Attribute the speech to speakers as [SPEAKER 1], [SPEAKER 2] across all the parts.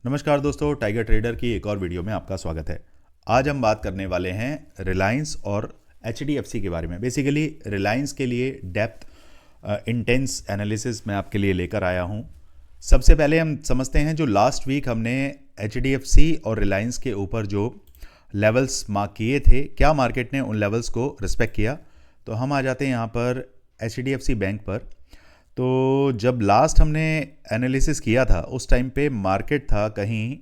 [SPEAKER 1] नमस्कार दोस्तों, tiger trader की एक और वीडियो में आपका स्वागत है। आज हम बात करने वाले हैं रिलायंस और एचडीएफसी के बारे में। बेसिकली रिलायंस के लिए डेप्थ इंटेंस एनालिसिस मैं आपके लिए लेकर आया हूं। सबसे पहले हम समझते हैं जो लास्ट वीक हमने एचडीएफसी और रिलायंस के ऊपर जो लेवल्स मार्क किए थे, क्या मार्केट ने उन लेवल्स को रिस्पेक्ट किया। तो हम आ जाते हैं यहाँ पर एचडीएफसी बैंक पर। तो जब लास्ट हमने एनालिसिस किया था उस टाइम पे मार्केट था कहीं,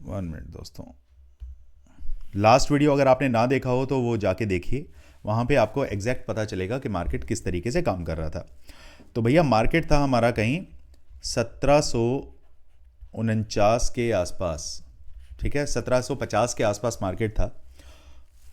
[SPEAKER 1] 1 मिनट दोस्तों, लास्ट वीडियो अगर आपने ना देखा हो तो वो जाके देखिए, वहाँ पे आपको एग्जैक्ट पता चलेगा कि मार्केट किस तरीके से काम कर रहा था। तो भैया मार्केट था हमारा कहीं 1749 के आसपास, ठीक है, 1750 के आसपास मार्केट था।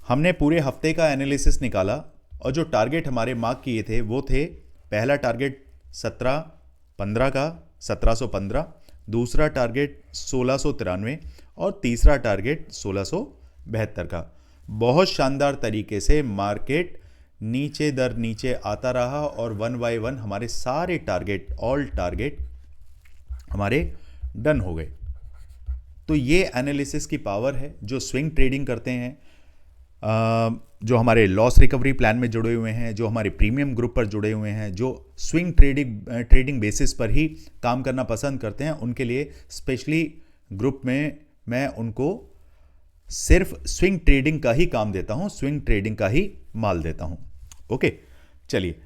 [SPEAKER 1] हमने पूरे हफ्ते का एनालिसिस निकाला और जो टारगेट हमारे मार्क किए थे वो थे, पहला टारगेट 1715 का, 1715, दूसरा टारगेट 1693 और तीसरा टारगेट 1672 का। बहुत शानदार तरीके से मार्केट नीचे दर नीचे आता रहा और वन बाय वन हमारे सारे टारगेट, ऑल टारगेट हमारे डन हो गए। तो ये एनालिसिस की पावर है। जो स्विंग ट्रेडिंग करते हैं, जो हमारे लॉस रिकवरी प्लान में जुड़े हुए हैं, जो हमारे प्रीमियम ग्रुप पर जुड़े हुए हैं, जो स्विंग ट्रेडिंग बेसिस पर ही काम करना पसंद करते हैं, उनके लिए स्पेशली ग्रुप में मैं उनको सिर्फ स्विंग ट्रेडिंग का ही काम देता हूं, स्विंग ट्रेडिंग का ही माल देता हूं। ओके, चलिए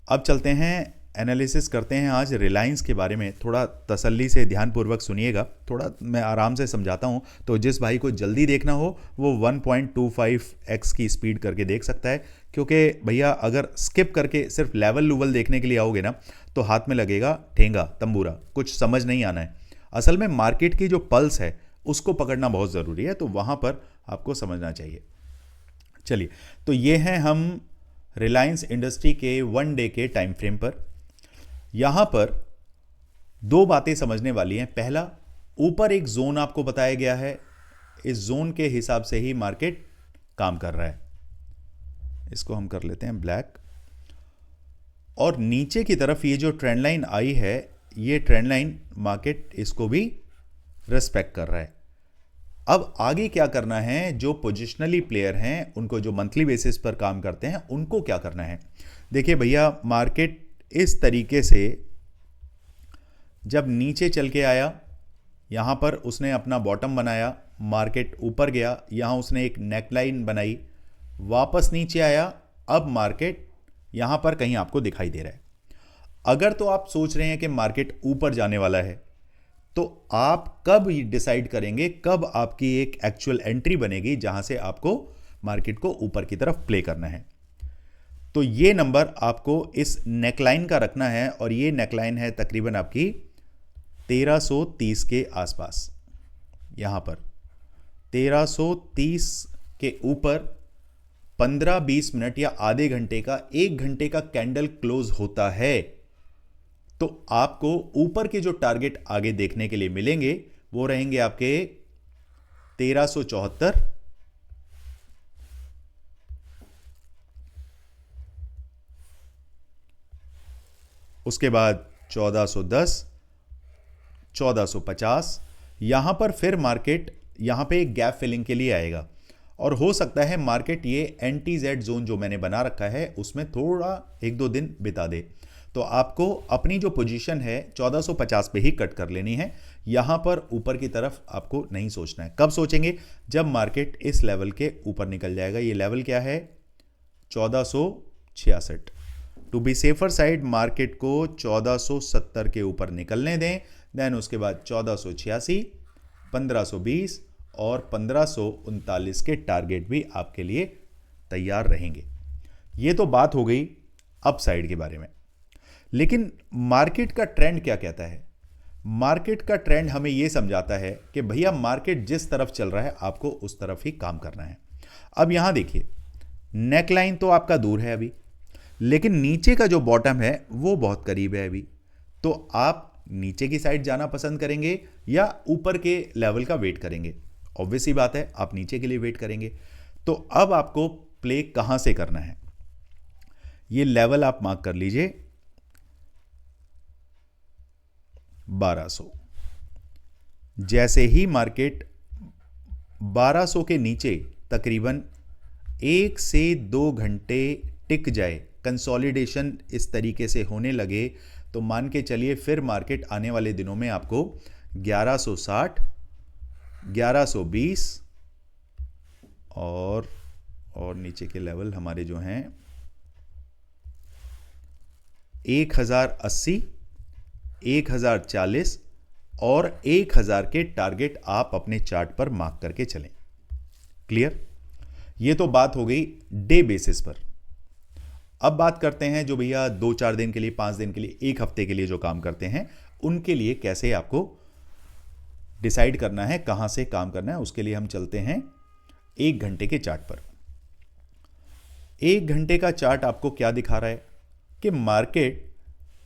[SPEAKER 1] अब चलते हैं, एनालिसिस करते हैं आज रिलायंस के बारे में। थोड़ा तसल्ली से ध्यानपूर्वक सुनिएगा, थोड़ा मैं आराम से समझाता हूँ। तो जिस भाई को जल्दी देखना हो वो 1.25x की स्पीड करके देख सकता है, क्योंकि भैया अगर स्किप करके सिर्फ लेवल लूवल देखने के लिए आओगे ना तो हाथ में लगेगा ठेंगा तंबूरा, कुछ समझ नहीं आना है। असल में मार्केट की जो पल्स है उसको पकड़ना बहुत ज़रूरी है, तो वहाँ पर आपको समझना चाहिए। चलिए, तो ये हैं हम रिलायंस इंडस्ट्री के 1 डे के टाइम फ्रेम पर। यहां पर दो बातें समझने वाली हैं। पहला, ऊपर एक जोन आपको बताया गया है, इस जोन के हिसाब से ही मार्केट काम कर रहा है। इसको हम कर लेते हैं ब्लैक। और नीचे की तरफ ये जो ट्रेंड लाइन आई है, ये ट्रेंड लाइन मार्केट इसको भी रेस्पेक्ट कर रहा है। अब आगे क्या करना है, जो पोजिशनली प्लेयर हैं, उनको, जो मंथली बेसिस पर काम करते हैं, उनको क्या करना है। देखिए भैया, मार्केट इस तरीके से जब नीचे चल के आया, यहाँ पर उसने अपना बॉटम बनाया, मार्केट ऊपर गया, यहाँ उसने एक नेकलाइन बनाई, वापस नीचे आया, अब मार्केट यहाँ पर कहीं आपको दिखाई दे रहा है। अगर तो आप सोच रहे हैं कि मार्केट ऊपर जाने वाला है, तो आप कब डिसाइड करेंगे, कब आपकी एक एक्चुअल एंट्री बनेगी जहां से आपको मार्केट को ऊपर की तरफ प्ले करना है। तो ये नंबर आपको इस नेकलाइन का रखना है, और ये नेकलाइन है तकरीबन आपकी 1330 के आसपास। यहां पर 1330 के ऊपर 15-20 मिनट या आधे घंटे का, 1 घंटे का कैंडल क्लोज होता है, तो आपको ऊपर के जो टारगेट आगे देखने के लिए मिलेंगे वो रहेंगे आपके 1374, उसके बाद 1410, 1450। यहां पर फिर मार्केट यहां पे एक गैप फिलिंग के लिए आएगा, और हो सकता है मार्केट ये एंटी जेड जोन जो मैंने बना रखा है उसमें थोड़ा 1-2 दिन बिता दे। तो आपको अपनी जो पोजीशन है 1450 पे ही कट कर लेनी है। यहां पर ऊपर की तरफ आपको नहीं सोचना है। कब सोचेंगे, जब मार्केट इस लेवल के ऊपर निकल जाएगा। ये लेवल क्या है, 1466। To be safer side market को 1470 के ऊपर निकलने दें, देन उसके बाद 1486, 1520 और 1539 के टारगेट भी आपके लिए तैयार रहेंगे। ये तो बात हो गई अपसाइड के बारे में। लेकिन मार्केट का ट्रेंड क्या कहता है। मार्केट का ट्रेंड हमें यह समझाता है कि भैया मार्केट जिस तरफ चल रहा है आपको उस तरफ ही काम करना है। अब यहां देखिए, नेकलाइन तो आपका दूर है अभी, लेकिन नीचे का जो बॉटम है वो बहुत करीब है अभी। तो आप नीचे की साइड जाना पसंद करेंगे या ऊपर के लेवल का वेट करेंगे। ऑब्वियस ही बात है, आप नीचे के लिए वेट करेंगे। तो अब आपको प्ले कहां से करना है, ये लेवल आप मार्क कर लीजिए, 1200। जैसे ही मार्केट 1200 के नीचे तकरीबन 1 से 2 घंटे टिक जाए, कंसोलिडेशन इस तरीके से होने लगे, तो मान के चलिए फिर मार्केट आने वाले दिनों में आपको 1160, 1120 और नीचे के लेवल हमारे जो हैं 1080, 1040 और 1000 के टारगेट आप अपने चार्ट पर मार्क करके चलें। क्लियर? ये तो बात हो गई डे बेसिस पर। अब बात करते हैं जो भैया 2-4 दिन के लिए, 5 दिन के लिए, 1 हफ्ते के लिए जो काम करते हैं, उनके लिए कैसे आपको डिसाइड करना है, कहां से काम करना है। उसके लिए हम चलते हैं 1 घंटे के चार्ट पर। 1 घंटे का चार्ट आपको क्या दिखा रहा है कि मार्केट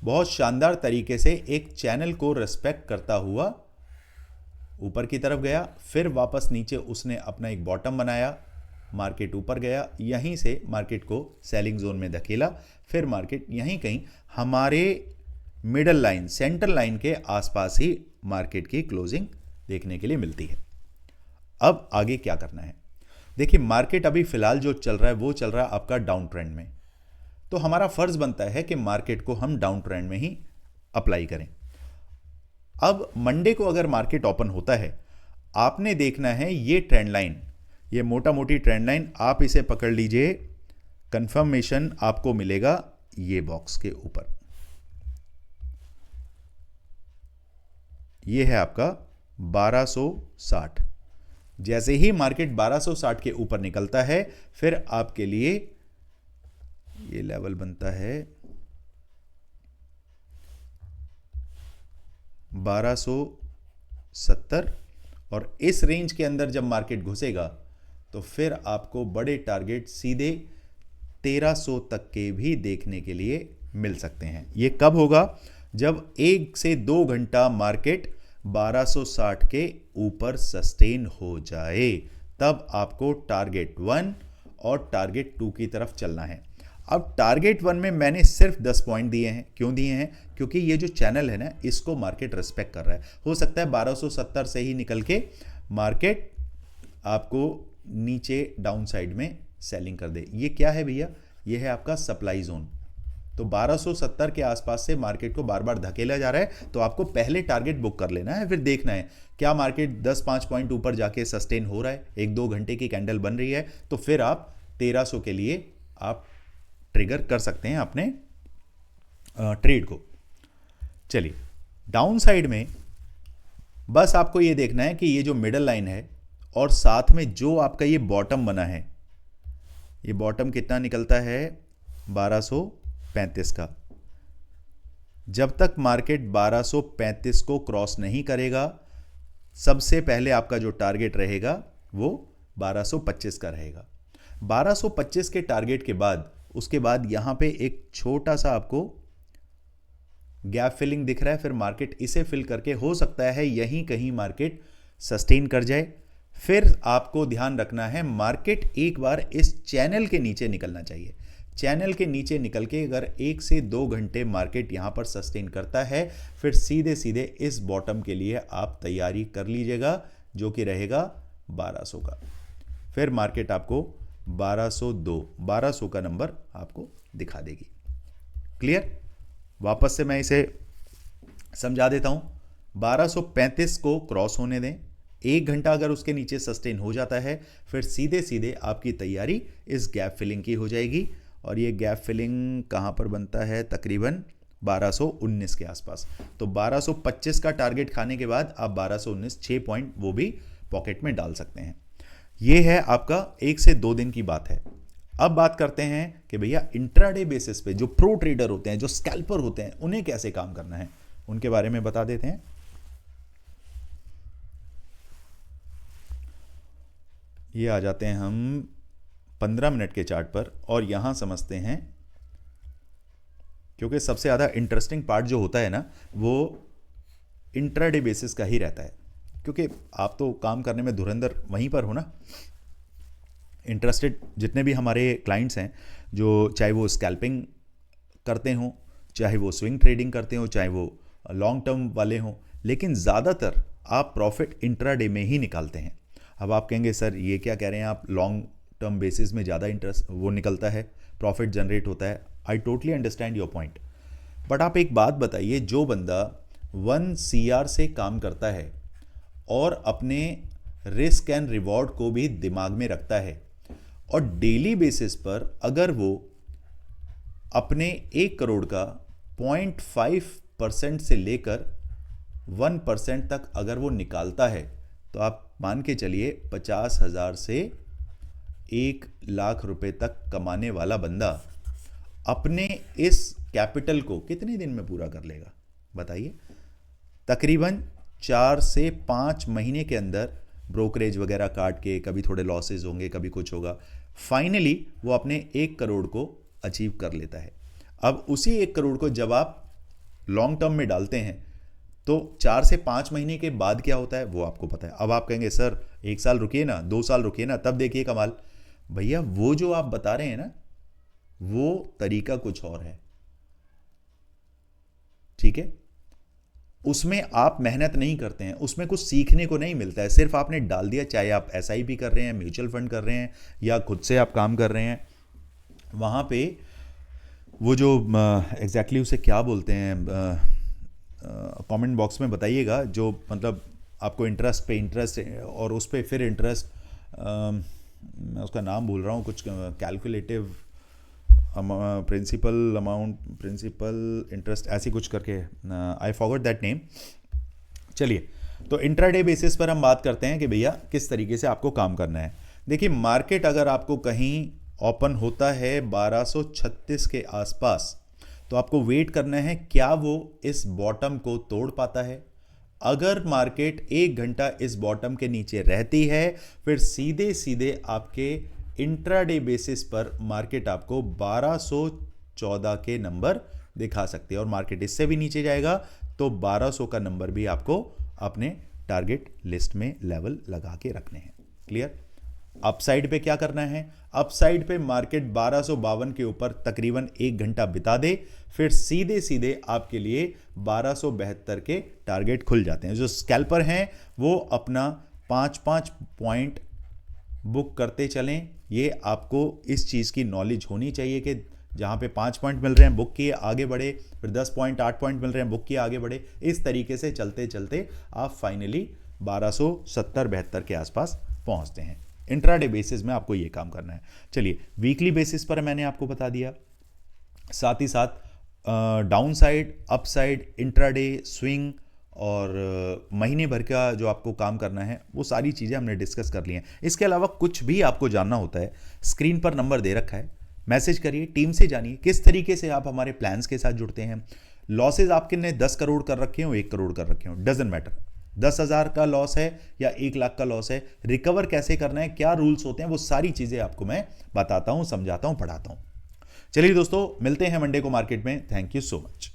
[SPEAKER 1] बहुत शानदार तरीके से एक चैनल को रिस्पेक्ट करता हुआ ऊपर की तरफ गया, फिर वापस नीचे उसने अपना एक बॉटम बनाया, मार्केट ऊपर गया, यहीं से मार्केट को सेलिंग जोन में धकेला, फिर मार्केट यहीं कहीं हमारे मिडल लाइन, सेंटर लाइन के आसपास ही मार्केट की क्लोजिंग देखने के लिए मिलती है। अब आगे क्या करना है? देखिए, मार्केट अभी फिलहाल जो चल रहा है वो चल रहा है आपका डाउन ट्रेंड में, तो हमारा फर्ज बनता है कि मार्केट को हम डाउन ट्रेंड में ही अप्लाई करें। अब मंडे को अगर मार्केट ओपन होता है, आपने देखना है ये ट्रेंड लाइन, ये मोटा मोटी ट्रेंड लाइन, आप इसे पकड़ लीजिए, कंफर्मेशन आपको मिलेगा ये बॉक्स के ऊपर। ये है आपका 1260। जैसे ही मार्केट 1260 के ऊपर निकलता है, फिर आपके लिए ये लेवल बनता है 1270, और इस रेंज के अंदर जब मार्केट घुसेगा तो फिर आपको बड़े टारगेट सीधे 1300 तक के भी देखने के लिए मिल सकते हैं। ये कब होगा? जब 1 से 2 घंटा मार्केट 1260 के ऊपर सस्टेन हो जाए, तब आपको टारगेट 1 और टारगेट 2 की तरफ चलना है। अब टारगेट 1 में मैंने सिर्फ 10 पॉइंट दिए हैं। क्यों दिए हैं? क्योंकि ये जो चैनल है ना, इसको मार्केट रिस्पेक्ट कर रहा है। हो सकता है 1270 से ही निकल के मार्केट आपको नीचे डाउन साइड में सेलिंग कर दे। ये क्या है भैया? ये है आपका सप्लाई जोन। तो 1270 के आसपास से मार्केट को बार बार धकेला जा रहा है, तो आपको पहले टारगेट बुक कर लेना है, फिर देखना है क्या मार्केट 10-5 पॉइंट ऊपर जाके सस्टेन हो रहा है, 1-2 घंटे की कैंडल बन रही है, तो फिर आप 1300 के लिए आप ट्रिगर कर सकते हैं अपने ट्रेड को। चलिए, डाउन साइड में बस आपको ये देखना है कि ये जो मिडल लाइन है और साथ में जो आपका ये बॉटम बना है, ये बॉटम कितना निकलता है? 1235 का। जब तक मार्केट 1235 को क्रॉस नहीं करेगा, सबसे पहले आपका जो टारगेट रहेगा वो 1225 का रहेगा। 1225 के टारगेट के बाद, उसके बाद यहां पे एक छोटा सा आपको गैप फिलिंग दिख रहा है, फिर मार्केट इसे फिल करके हो सकता है यहीं कहीं मार्केट सस्टेन कर जाए। फिर आपको ध्यान रखना है, मार्केट एक बार इस चैनल के नीचे निकलना चाहिए। चैनल के नीचे निकल के अगर 1 से 2 घंटे मार्केट यहां पर सस्टेन करता है, फिर सीधे सीधे इस बॉटम के लिए आप तैयारी कर लीजिएगा, जो कि रहेगा 1200 का। फिर मार्केट आपको 1200 का नंबर आपको दिखा देगी। क्लियर? वापस से मैं इसे समझा देता हूं। 1235 को क्रॉस होने दें, 1 घंटा अगर उसके नीचे सस्टेन हो जाता है, फिर सीधे सीधे आपकी तैयारी इस गैप फिलिंग की हो जाएगी। और ये गैप फिलिंग कहां पर बनता है? तकरीबन 1219 के आसपास। तो 1225 का टारगेट खाने के बाद आप 1219, 6 पॉइंट वो भी पॉकेट में डाल सकते हैं। ये है आपका 1 से 2 दिन की बात है। अब बात करते हैं कि भैया इंट्राडे बेसिस पे जो प्रो ट्रेडर होते हैं, जो स्कैल्पर होते हैं, उन्हें कैसे काम करना है, उनके बारे में बता देते हैं। ये आ जाते हैं हम 15 मिनट के चार्ट पर और यहां समझते हैं, क्योंकि सबसे ज़्यादा इंटरेस्टिंग पार्ट जो होता है ना, वो इंट्राडे बेसिस का ही रहता है, क्योंकि आप तो काम करने में धुरंधर वहीं पर हो ना। इंटरेस्टेड जितने भी हमारे क्लाइंट्स हैं, जो चाहे वो स्कैल्पिंग करते हों, चाहे वो स्विंग ट्रेडिंग करते हों, चाहे वो लॉन्ग टर्म वाले हों, लेकिन ज़्यादातर आप प्रॉफिट इंट्राडे में ही निकालते हैं। अब आप कहेंगे सर ये क्या कह रहे हैं आप, लॉन्ग टर्म बेसिस में ज़्यादा इंटरेस्ट वो निकलता है, प्रॉफिट जनरेट होता है। I totally understand your point, but आप एक बात बताइए, जो बंदा 1 CR से काम करता है और अपने रिस्क एंड रिवॉर्ड को भी दिमाग में रखता है और डेली बेसिस पर अगर वो अपने 1 करोड़ का 0.5% से लेकर 1% तक अगर वो निकालता है, तो आप मान के चलिए 50,000 से 1,00,000 रुपए तक कमाने वाला बंदा अपने इस कैपिटल को कितने दिन में पूरा कर लेगा बताइए? तकरीबन 4 से 5 महीने के अंदर ब्रोकरेज वगैरह काट के, कभी थोड़े लॉसेज होंगे, कभी कुछ होगा, फाइनली वो अपने 1 करोड़ को अचीव कर लेता है। अब उसी 1 करोड़ को जब आप लॉन्ग टर्म में डालते हैं तो 4 से 5 महीने के बाद क्या होता है वो आपको पता है। अब आप कहेंगे सर 1 साल रुकिए ना, 2 साल रुकिए ना, तब देखिए कमाल। भैया वो जो आप बता रहे हैं ना, वो तरीका कुछ और है, ठीक है? उसमें आप मेहनत नहीं करते हैं, उसमें कुछ सीखने को नहीं मिलता है, सिर्फ आपने डाल दिया। चाहे आप SIP कर रहे हैं, म्यूचुअल फंड कर रहे हैं, या खुद से आप काम कर रहे हैं, वहाँ पे वो जो एग्जैक्टली उसे क्या बोलते हैं, कमेंट बॉक्स में बताइएगा, जो मतलब आपको इंटरेस्ट पे इंटरेस्ट और उस पर फिर इंटरेस्ट, मैं उसका नाम भूल रहा हूँ, कुछ calculative principal amount, principal interest, ऐसी कुछ करके, आई फॉरगॉट दैट नेम। चलिए, तो इंट्राडे बेसिस पर हम बात करते हैं कि भैया किस तरीके से आपको काम करना है। देखिए, मार्केट अगर आपको कहीं ओपन होता है 1236 के आसपास, तो आपको वेट करना है क्या वो इस बॉटम को तोड़ पाता है। अगर मार्केट 1 घंटा इस बॉटम के नीचे रहती है, फिर सीधे सीधे आपके इंट्राडे बेसिस पर मार्केट आपको 1214 के नंबर दिखा सकती है, और मार्केट इससे भी नीचे जाएगा तो 1200 का नंबर भी आपको अपने टारगेट लिस्ट में लेवल लगा के रखने हैं। क्लियर? अपसाइड पे क्या करना है? अपसाइड पे मार्केट 1252 के ऊपर तकरीबन 1 घंटा बिता दे, फिर सीधे सीधे आपके लिए 1272 के टारगेट खुल जाते हैं। जो स्कैल्पर हैं वो अपना 5-5 पॉइंट बुक करते चलें। ये आपको इस चीज़ की नॉलेज होनी चाहिए कि जहाँ पे 5 पॉइंट मिल रहे हैं बुक किए आगे बढ़े, फिर 10 पॉइंट 8 पॉइंट मिल रहे हैं बुक किए आगे बढ़े। इस तरीके से चलते चलते आप फाइनली 1270-72 के आसपास पहुँचते हैं। इंट्राडे बेसिस में आपको ये काम करना है। चलिए, वीकली बेसिस पर मैंने आपको बता दिया, साथ ही साथ down side, up side, intraday, swing और महीने भर का जो आपको काम करना है, वो सारी चीज़ें हमने डिस्कस कर ली हैं। इसके अलावा कुछ भी आपको जानना होता है, स्क्रीन पर नंबर दे रखा है, मैसेज करिए, टीम से जानिए किस तरीके से आप हमारे प्लान्स के साथ जुड़ते हैं। लॉसेज आपके ने 10 करोड़ कर रखे हो, 1 करोड़ कर रखे हो, डजेंट मैटर, 10,000 का लॉस है या 1,00,000 का लॉस है, रिकवर कैसे करना है, क्या रूल्स होते हैं, वो सारी चीज़ें आपको मैं बताता हूँ, समझाता हूँ, पढ़ाता हूँ। चलिए दोस्तों, मिलते हैं मंडे को मार्केट में। Thank you so much.